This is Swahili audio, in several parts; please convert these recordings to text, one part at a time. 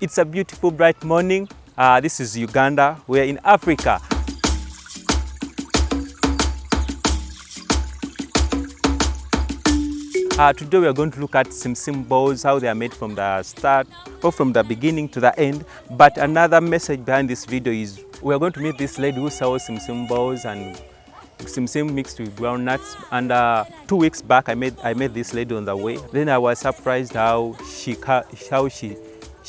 It's a beautiful bright morning. This is Uganda. We're in Africa. Today we are going to look at Simsim Balls, how they are made from the start or from the beginning to the end. But another message behind this video is we are going to meet this lady who sells Simsim Balls and Simsim mixed with groundnuts. And 2 weeks back I met this lady on the way. Then I was surprised how she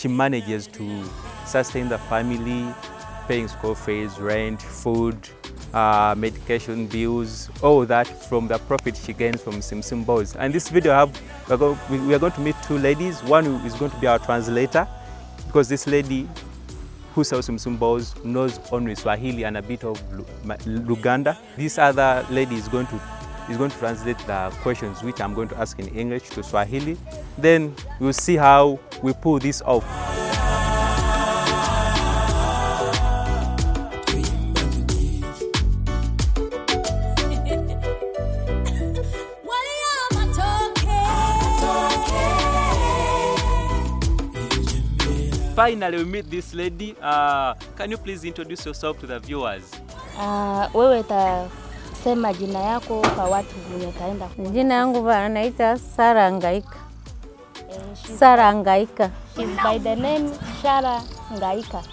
manages to sustain the family, paying school fees, rent, food, medication bills, all that from the profit she gains from Simsim Balls. And this video we are going to meet 2 ladies. One is going to be our translator, because this lady who sells Simsim Balls knows only Swahili and a bit of Luganda. This other lady is going to translate the questions which I'm going to ask in English to Swahili. Then we'll see how we pull this off. Finally, we meet this lady. Can you please introduce yourself to the viewers? Wewe tasema jina yako kwa watu wenye taenda. Jina yangu anaita Sara Ngaika. Sara Ngaika. She's by the name Sara Ngaika.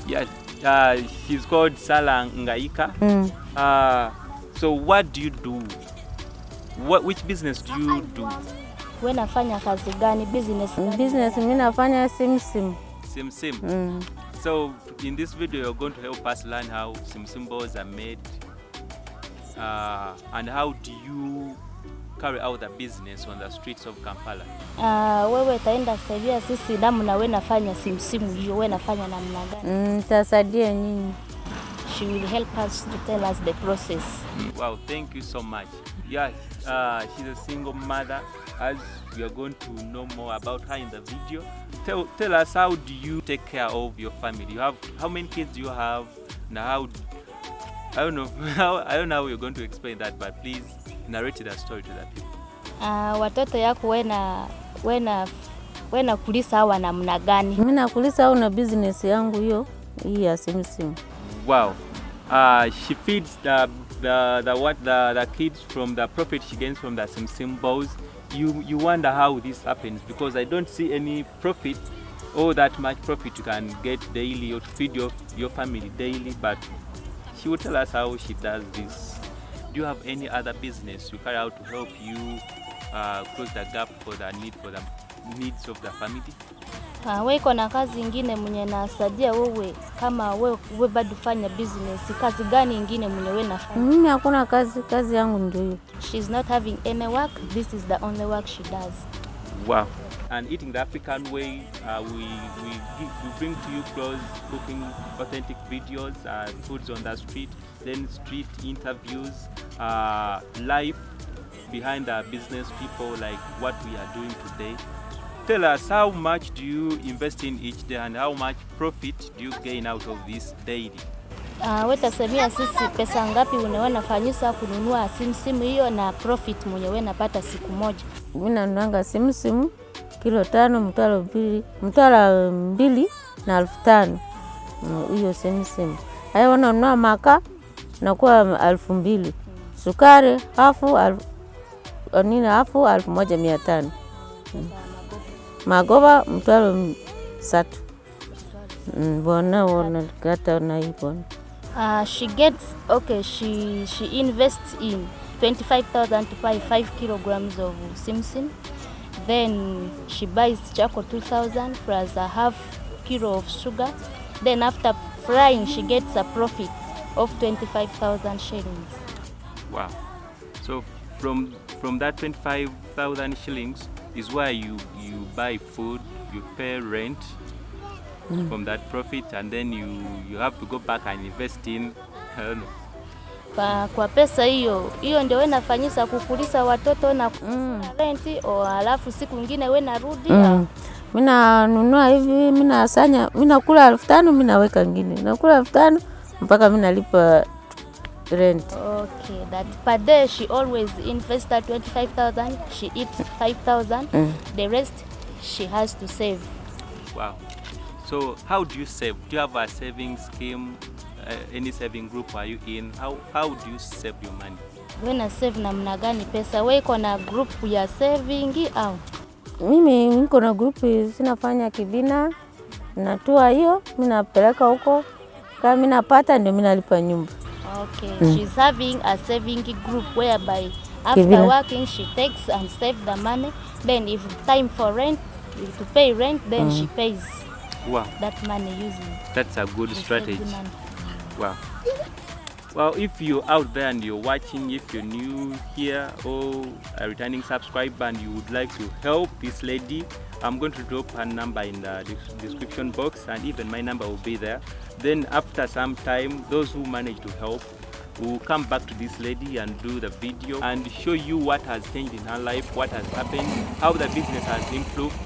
Yeah, she's called Sara Ngaika. So what do you do? Which business do you do? Wewe nafanya kazi gani? Business mimi nafanya Simsim. Simsim. So in this video you're going to help us learn how Simsim Balls are made, and how do you carry out the business on the streets of Kampala. Wewe taenda saidia sisi namna wewe nafanya Simsim hiyo, wewe nafanya namna gani? Tasaidia nyinyi. She will help us to tell us the process. Wow, thank you so much. Yeah, she's a single mother, as we are going to know more about her in the video. Tell us, how do you take care of your family? How many kids do you have? Now, I don't know how you're going to explain that, but please narrate the story to the people. Watoto yako wena kulisa hawa namna gani? Mimi nakulisa au na business yangu hiyo hii ya Simsim. Wow. She feeds the kids from the profit she gains from the Simsim Balls. You wonder how this happens, because I don't see any profit or that much profit you can get daily or to feed your family daily, but she will tell us how she does this. Do you have any other business you carry out to help you close the gap for the needs of the family? Wewe iko na kazi nyingine mwenye nasaidia wewe, kama wewe bado fanya business, kazi gani nyingine mwenye wewe nafanya? Mimi hakuna kazi yangu ndio hiyo. She's not having any work. This is the only work she does. Wow. And eating the African way, we bring to you close cooking authentic videos, foods on the street, then street interviews, life behind the business people, like what we are doing today. Tell us, how much do you invest in each day and how much profit do you gain out of this daily? Wewe tasemia sisi pesa ngapi unaona fanyisa kununua Simsim hiyo na profit mwenye wewe napata siku moja? Mimi nanuanga Simsim kilo 5 mtala 2 na 1500. Hiyo Simsim. Hayo wananunua maka na kwa 2000. Sukari hafu 1500. Magoba mtalo 3. Bona kata na hiyo. She invests in 25,000 to buy 5 kilograms of Simsim. Then she buys charcoal 2,000 plus a half kilo of sugar. Then after frying she gets a profit of 25,000 shillings. Wow. So from that 25,000 shillings is where you buy food, you pay rent from that profit, and then you have to go back and invest in, I don't know. Kwa pesa hiyo ndio wewe nafanyisa kukulisa watoto na renti, o alafu siku nyingine wewe narudi. Mimi nanunua hivi, mimi nakula 1500, mimi naweka nyingine. Nakula 1500 mpaka mimi nalipa rent. Okay, that per day she always invests 25,000. She eats 5,000. The rest she has to save. Wow. So how do you save? Do you have a saving scheme? Any saving group are you in? How do you save your money? Wewe na save namna gani pesa? Wewe iko na group ya saving au? Mimi niko na group sinafanya kibina. Natua hiyo, mimi napeleka huko. Kama mimi napata ndio mimi nalipa nyumba. Okay. She's having a saving group whereby after working she takes and save the money. Then if time for rent, to pay rent, then she pays. Wow. That money using. That's a good strategy. Wow. Well, if you're out there and you're watching, if you're new here or a returning subscriber and you would like to help this lady, I'm going to drop her number in the description box, and even my number will be there. Then after some time, those who manage to help will come back to this lady and do the video and show you what has changed in her life, what has happened, how the business has improved,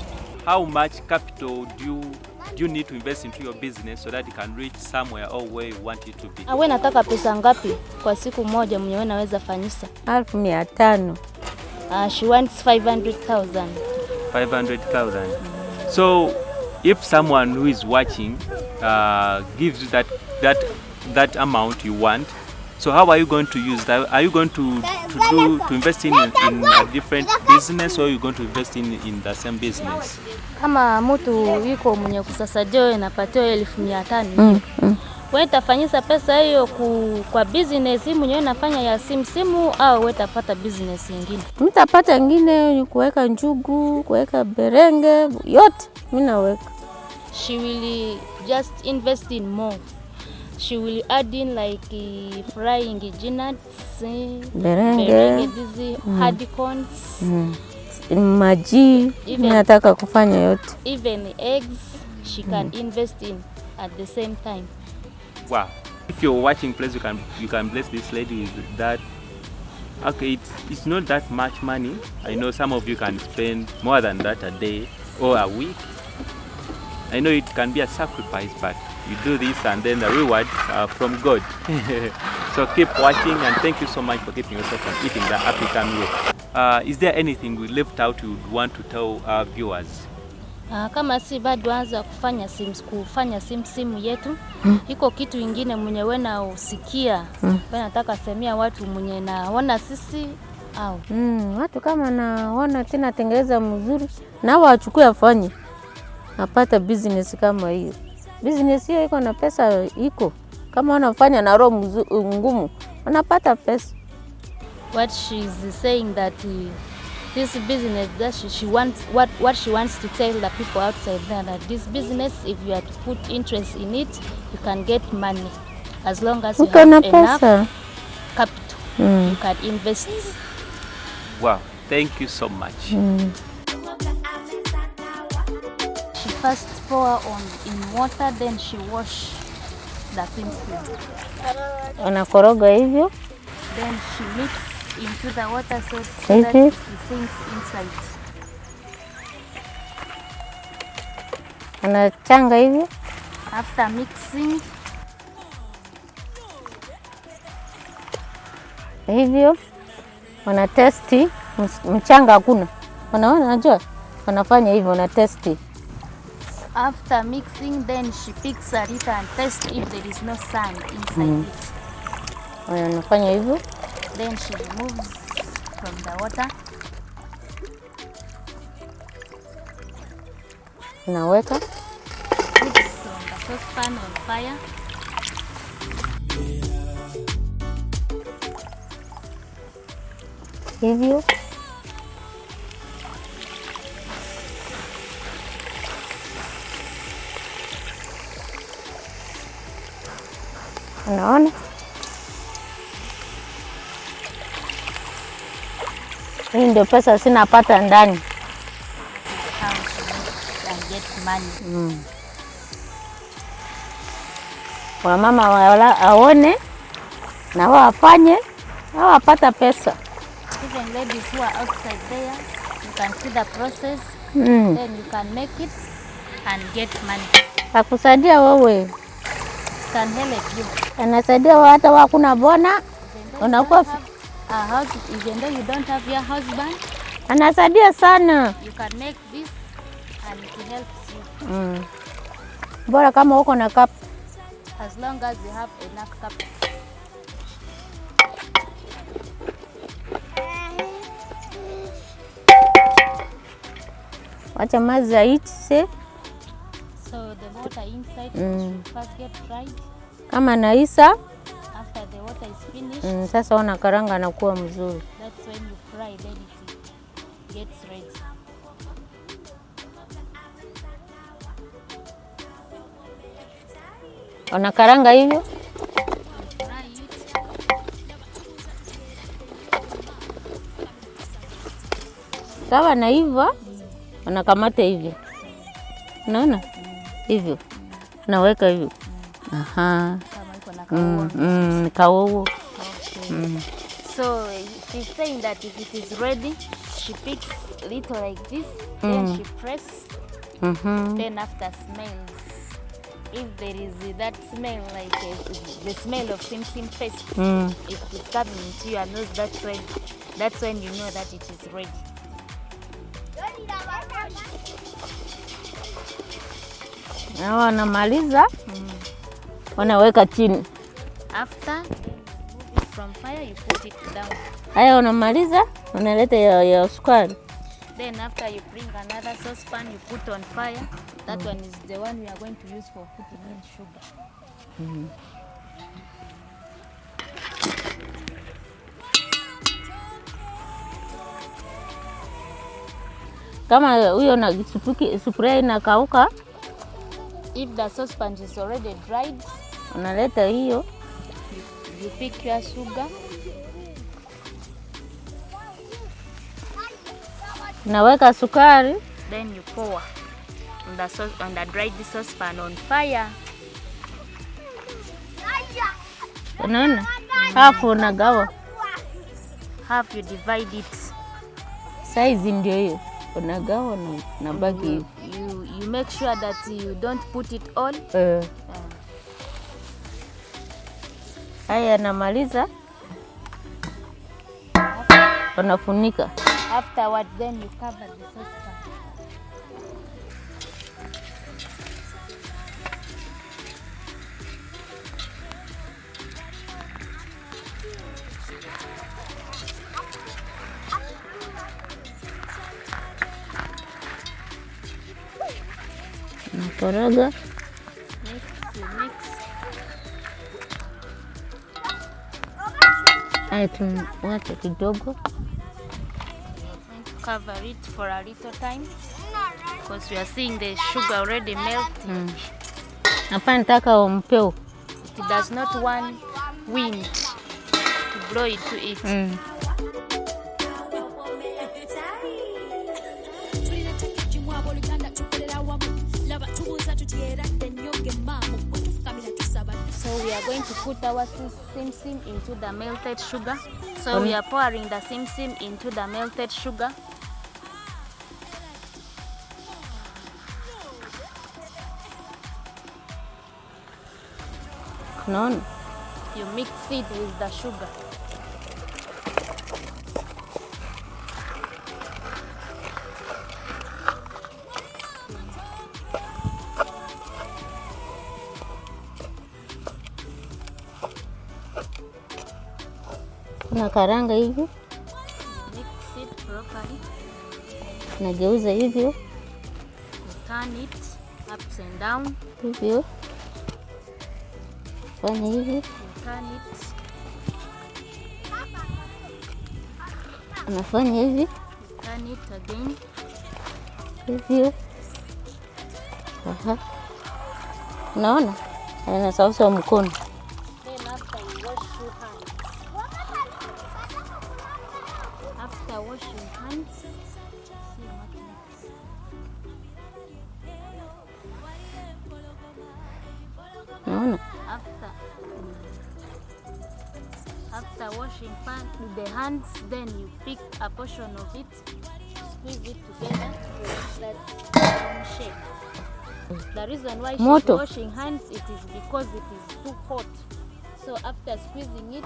how much capital do you need to invest into your business so that it can reach somewhere or where you want it to be. Wewe nataka pesa ngapi kwa siku moja mwenye unaweza fanyisa? 1500. She wants 500,000. 500,000. So if someone who is watching gives you that amount you want, so how are you going to use that? Are you going to invest in a different business, or are you going to invest in the same business? Kama mtu yuko mwenye kusasajio inapatiwa 1500. Wewe utafanyisa pesa hiyo kwa business hii mwenye unafanya ya simu au wewe utapata business nyingine? Mtapata nyingine kuweka njugu, kuweka berenge, yote mimi naweka. She will just invest in more. She will add in like frying nuts, berenge, dizi, hardcorns, maji, nataka kufanya yote. Even eggs she can invest in at the same time. Wow. If you're watching, please you can bless this lady with that. Okay, it's not that much money. I know some of you can spend more than that a day or a week. I know it can be a sacrifice, but you do this and then the rewards are from God. So keep watching, and thank you so much for keeping yourself from eating the African way. Is there anything we left out you would want to tell our viewers? Kama si bado anza kufanya simu yetu, iko kitu ingine mwenye wewe na usikia. Wewe nataka semia watu mwenye naona sisi au. Watu kama naona tena tengeneza mzuri na wachukue afanye. Napata business kama hiyo. Business hiyo iko na pesa iko. Kama wanafanya na roho ngumu, wanapata pesa. What she's saying that this business that she wants, what she wants to tell the people outside there, that this business, if you are to put interest in it, you can get money as long as you have enough capital. You can invest. Wow, thank you so much. She first pour in water, then she wash the simsim. Wanakoroga hivyo. Then she mix into the water so that it sinks inside. Anachanga hivyo. After mixing hivyo, wana testi mchanga hakuna. Wanaona unajua? Wanafanya hivyo, wana testi. After mixing, then she picks a liter and tests if there is no sand inside it. Wanafanya hivyo. Then she removes from the water. Naweka. Puts on the saucepan on fire. Hivyo. Unaona? Hii ndio pesa sinapata ndani. How she makes and get money. Wamama wala aone na wafanye na wapata pesa. Even ladies who are outside there, you can see the process. Then you can make it and get money. Akusaidia wewe. Can help you. Anasaidia hata wakuna bona. Unakuwa even though you don't have your husband, anasaidia sana. you can make this and it helps you. Bora kama uko na cup. As long as you have enough cup. Wacha maji yaishe. So the water inside should first get dried. Kama naisa, after the water is finished, sasa unakaranga na kuwa mzuri. That's when you fry, then it gets ready. Unakaranga hivyo? Fry it. Sawa na hivyo, unakamata hivyo. Unaona? Hivyo. Unaweka hivyo. Aha. Kama iko na kaua. Kaua. Okay. So she's saying that if it is ready, she picks little like this, then she press, then after smells. If there is that smell like the smell of Simsim paste, if it's coming into your nose, that's when you know that it is ready. Na wanamaliza, wanaweka chini. After move it from fire, you put it down. Haya unamaliza, unaleta ya sukari. Then after you bring another saucepan, you put on fire. That one is the one we are going to use for putting in sugar. Kama huyo na sufuria inakauka, if the saucepan is already dried, unaleta hiyo, you pick your sugar. Unaweka sukari, then you pour on the dried saucepan on fire. Unaona? Half unagawa. Half you divide it. Size ndio hiyo. Unagawa na baki hivi. You make sure that you don't put it all. Haya namaliza. Unafunika. Afterwards, then you cover the saucepan. Nakoroga. You mix. Haya tuwache kidogo. Cover it for a little time because we are seeing the sugar already melting. Hapa nataka umpeo. It does not want wind to blow into it. So we are going to put our simsim into the melted sugar. So we are pouring the simsim into the melted sugar. Unaona? You mix it with the sugar. Unakaranga hivi. Mix it properly. Nageuza hivyo. You turn it ups and down. Hivyo. Fanya hivi. You turn it. Unafanya hivi. You turn it again. Hivyo. Aha. Unaona? Anasausa mkono. Then after you wash your hands. After washing hands, see what next. Unaona? After washing the hands, then you pick a portion of it, squeeze it together to that round shape. The reason why she's washing hands, it is because it is too hot. So after squeezing it,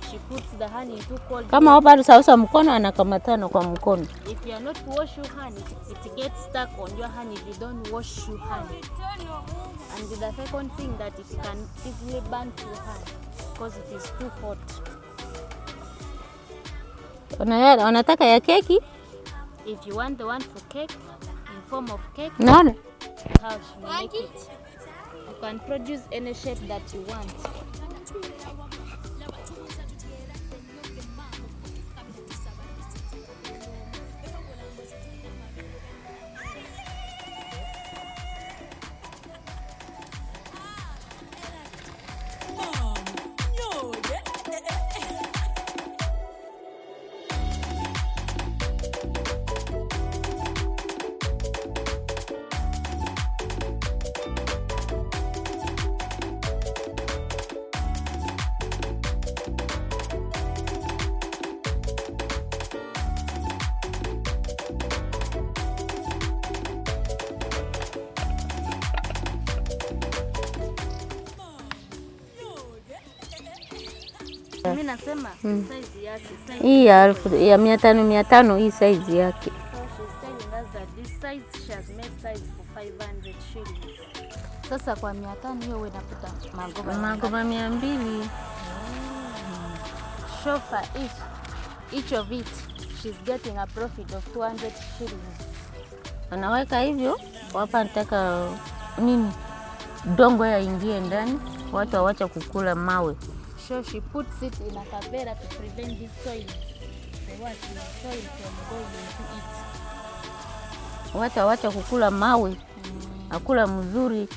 she puts the hand into cold Kama water. bado sasa mkono anakamatana kwa mkono. If you are not wash your hand, it gets stuck on your hand if you don't wash your hand. And the second thing that it can easily burn your hand because it is too hot. Wanataka ya keki? If you want the one for cake, in form of cake, Naona? how she make it. You can produce any shape that you want. Mimi nasema size yake. Hii ya 500 hii size yake. So she's telling us that this size she has made size for 500 shillings. Sasa kwa 500 hiyo wewe unapata Magoma 200. So for each of it she's getting a profit of 200 shillings. Anaweka hivyo, hapa nataka nini? Dongo yaingie ndani, watu waache kukula mawe. So she puts it in a cavera to prevent this soil. The what is soil from going into it. Watu waache kukula mawe. Akula mzuri.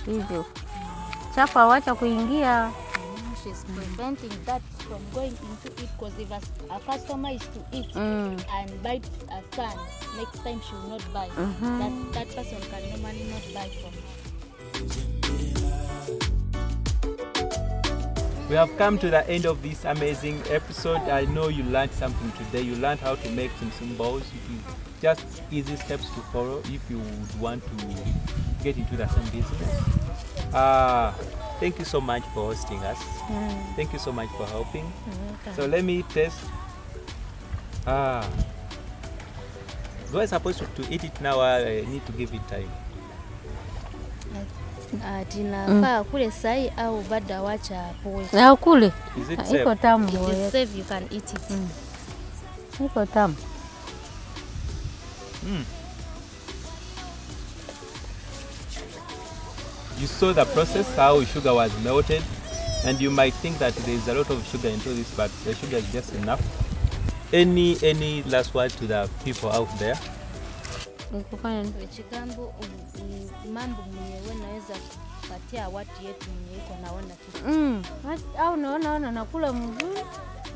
Hivyo. Chafa waache kuingia. She's preventing that from going into it because if a customer is to eat and bites a son, next time she will not buy. That person can normally not buy from her. We have come to the end of this amazing episode. I know you learned something today. You learned how to make Simsim Balls. Just easy steps to follow if you would want to get into the same business. Thank you so much for hosting us. Thank you so much for helping. So let me test. Do I supposed to eat it now? I need to give it time. Tinafaa kule sai au bada wacha poe. Na kule. Is it safe? Iko tamu. It is safe, you can eat it. Iko tamu. You saw the process, how sugar was melted, and you might think that there is a lot of sugar into this, but the sugar is just enough. Any last word to the people out there? Chikambo mambo mwenyewe naweza kupatia watu yetu mwenye iko naona kitu. Au naona nakula mzuri.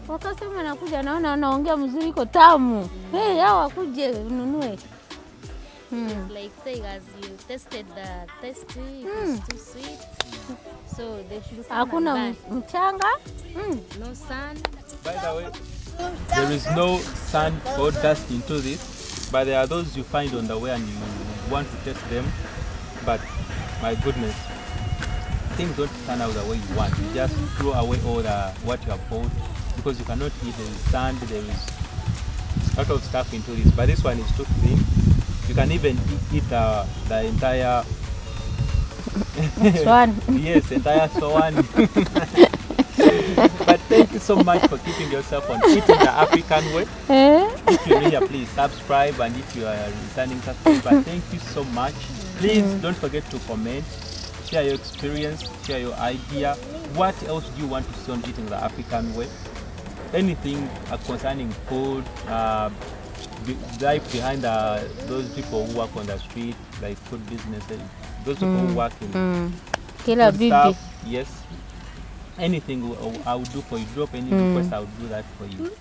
Wakasema nakuja naona anaongea mzuri, iko tamu. Hao akuje ununue. Like say as you tested the taste, it is too sweet. So they should come. Hakuna mchanga. No sand. By the way, there is no sand or dust into this, but there are those you find on the way and you want to test them. But my goodness, things don't turn out the way you want. You just throw away all what you have bought because you cannot eat. There is sand, there is a lot of stuff into this. But this one is too clean. You can even eat the entire swan. Yes, entire swan. But thank you so much for keeping yourself on eating the African way. If you're new here, please subscribe, and if you are a returning subscriber, thank you so much. Please don't forget to comment, share your experience, share your idea. What else do you want to see on eating the African way? Anything concerning food, life behind those people who work on the street, like food businesses, those people who work in Kila food bibi. stuff, yes. Anything I will do for you. Drop any request, I will do that for you.